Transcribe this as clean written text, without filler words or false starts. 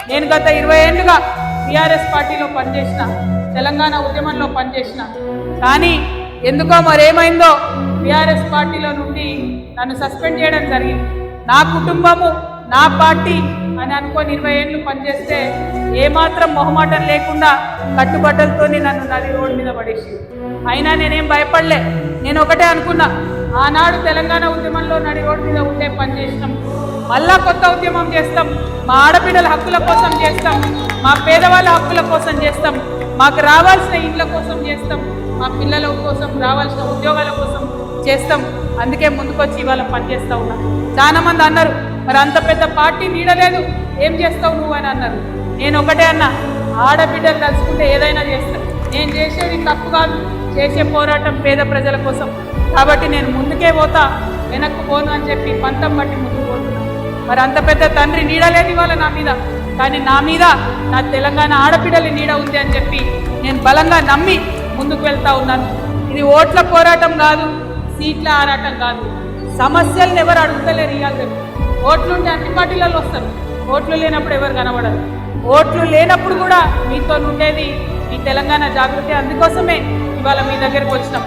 నేను గత 20 ఏళ్లుగా టీఆర్ఎస్ పార్టీలో పనిచేసిన, తెలంగాణ ఉద్యమంలో పనిచేసిన, కానీ ఎందుకో మరేమైందో టీఆర్ఎస్ పార్టీలో నుండి నన్ను సస్పెండ్ చేయడం జరిగింది. నా కుటుంబము నా పార్టీ అని అనుకొని 20 ఏళ్ళు పనిచేస్తే ఏమాత్రం మొహమాటం లేకుండా కట్టుబట్టలతోని నన్ను నది రోడ్డు మీద పడేసి, అయినా నేనేం భయపడలే. నేను ఒకటే అనుకున్నా, ఆనాడు తెలంగాణ ఉద్యమంలో నడి రోడ్డు మీద ఉండే పనిచేసినాం, మళ్ళా కొత్త ఉద్యమం చేస్తాం, మా ఆడపిల్లల హక్కుల కోసం చేస్తాం, మా పేదవాళ్ళ హక్కుల కోసం చేస్తాం, మాకు రావాల్సిన ఇండ్ల కోసం చేస్తాం, మా పిల్లల కోసం రావాల్సిన ఉద్యోగాల కోసం చేస్తాం. అందుకే ముందుకొచ్చి ఇవాళ పనిచేస్తూ ఉన్నా. చాలా మంది అన్నారు, మరి అంత పెద్ద పార్టీ నీడలేదు, ఏం చేస్తావు నువ్వు అని అన్నారు. నేను ఒకటే అన్నా, ఆడబిడ్డలు తలుచుకుంటే ఏదైనా చేస్తాను. నేను చేసేది తప్పు కాదు, చేసే పోరాటం పేద ప్రజల కోసం. కాబట్టి నేను ముందుకే పోతా, వెనక్కు పోను అని చెప్పి పంతం బట్టి ముందుకు పోతున్నాను. మరి అంత పెద్ద తండ్రి నీడలేదు ఇవాళ నా మీద, కానీ నా మీద నా తెలంగాణ ఆడపిల్లల నీడ ఉంది అని చెప్పి నేను బలంగా నమ్మి ముందుకు వెళ్తా ఉన్నాను. ఇది ఓట్ల పోరాటం కాదు, సీట్ల ఆరాటం కాదు. సమస్యలను ఎవరు అడుగుతలేరు. ఇవ్వాలి ఓట్లుంటే అన్ని పార్టీలలో వస్తారు, ఓట్లు లేనప్పుడు ఎవరు కనబడరు. ఓట్లు లేనప్పుడు కూడా మీతో ఉండేది మీ తెలంగాణ జాగృతి. అందుకోసమే ఇవాళ మీ దగ్గరికి వచ్చినాం.